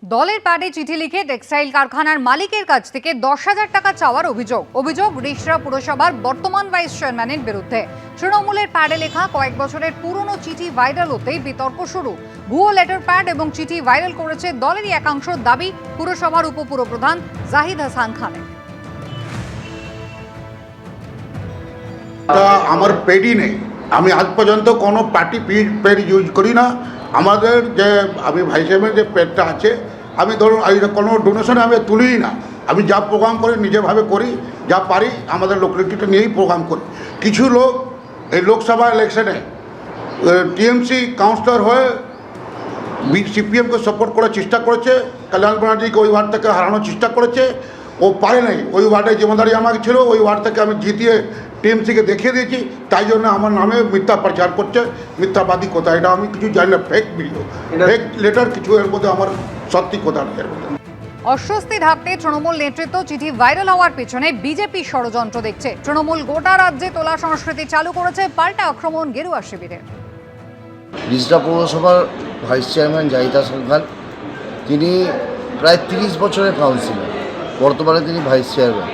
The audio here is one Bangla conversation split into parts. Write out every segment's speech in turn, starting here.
দলের প্যাডে চিঠি লিখে টেক্সটাইল কারখানার মালিকের কাছ থেকে 10,000 টাকা চাওয়ার অভিযোগ রিষড়া পুরসভার বর্তমান ভাইস চেয়ারম্যানের বিরুদ্ধে। তৃণমূলের প্যাডে লেখা কয়েক বছরের পুরনো চিঠি ভাইরাল হতেই বিতর্ক শুরু। ভুয়ো লেটার প্যাড এবং চিঠি ভাইরাল করেছে দলেরই একাংশ, দাবি পুরসভার উপপুরপ্রধান জাহিদ হাসান খানের। আমার পেডই নেই, আমি আজ পর্যন্ত কোনো পার্টি পেড ইউজ করি না। আমাদের যে আমি ভাইস চেয়ারম্যান যে পেডটা আছে, আমি ধরুন কোনো ডোনেশনে আমি তুলিই না। আমি যা প্রোগ্রাম করি নিজেভাবে করি, যা পারি আমাদের লোকালিটিটা নিয়েই প্রোগ্রাম করি। কিছু লোক এই লোকসভা ইলেকশনে টিএমসি কাউন্সিলর হয়ে সিপিএমকে সাপোর্ট করার চেষ্টা করেছে, কল্যাণ ব্যানার্জিকে ওই ওয়ার্ড থেকে হারানোর চেষ্টা করেছে। ও পারে নাই, ওই ওয়ার্ডে জিম্মেদারি আমাকে ছিল, ওই ওয়ার্ড থেকে আমি জিতিয়ে টিএমসিকে দেখিয়ে দিয়েছি। তাই জন্য আমার নামে মিথ্যা প্রচার করছে, মিথ্যাবাদী কথা। এটা আমি কিছু জানি না, ফেক ভিডিও, ফেক লেটার কিছু, এর মধ্যে আমার সত্যি কথা নেই এর মধ্যে। অস্বস্তি ঢাকতে তৃণমূল নেতৃত্ব চিঠি ভাইরাল হওয়ার পেছনে বিজেপি ষড়যন্ত্র দেখছে। তৃণমূল গোটা রাজ্যে তোলা সংস্কৃতি চালু করেছে, পাল্টা আক্রমণ গেরুয়া শিবিরের। রিষড়া পৌরসভার ভাইস চেয়ারম্যান জাহিদ হাসান খান, তিনি প্রায় 30 বছরের কাউন্সিলর, বর্তমানে তিনি ভাইস চেয়ারম্যান।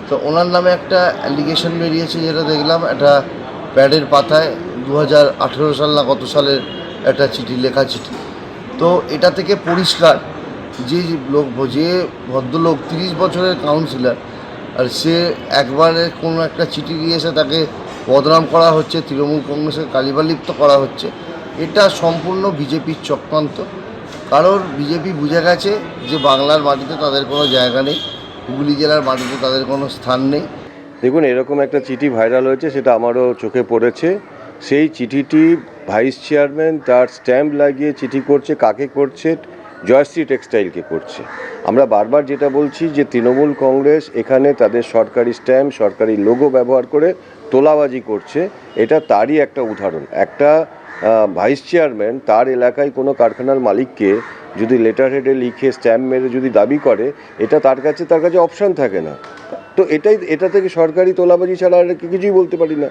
তো ওনার নামে একটা অ্যালিগেশন বেরিয়েছে, যেটা দেখলাম একটা প্যাডের পাতায় 2018 সাল না কত সালের একটা চিঠি, লেখা চিঠি। তো এটা থেকে পরিষ্কার যে ভদ্রলোক 30 বছরের কাউন্সিলর, আর সে একবারে কোনো একটা চিঠি দিয়েছে, তাকে বদনাম করা হচ্ছে, তৃণমূল কংগ্রেসের কালিমালিপ্ত করা হচ্ছে। এটা সম্পূর্ণ বিজেপির চক্রান্ত। কারণ বিজেপি বুঝে গেছে যে বাংলার মাটিতে তাদের কোনো জায়গা নেই, হুগলি জেলার মাটিতে তাদের কোনো স্থান নেই। দেখুন, এরকম একটা চিঠি ভাইরাল হয়েছে, সেটা আমারও চোখে পড়েছে। সেই চিঠিটি ভাইস চেয়ারম্যান তার স্ট্যাম্প লাগিয়ে চিঠি করছে, কাকে করছে? জয়শ্রী টেক্সটাইলকে করছে। আমরা বারবার যেটা বলছি যে তৃণমূল কংগ্রেস এখানে তাদের সরকারি স্ট্যাম্প, সরকারি লোগো ব্যবহার করে তোলাবাজি করছে। এটা তারই একটা উদাহরণ। একটা ভাইস চেয়ারম্যান তার এলাকায় কোনো কারখানার মালিককে যদি লেটার হেডে লিখে স্ট্যাম্প মেরে যদি দাবি করে, এটা তার কাছে অপশান থাকে না। তো এটা থেকে সরকারি তোলাবাজি ছাড়া আর কিছুই বলতে পারি না।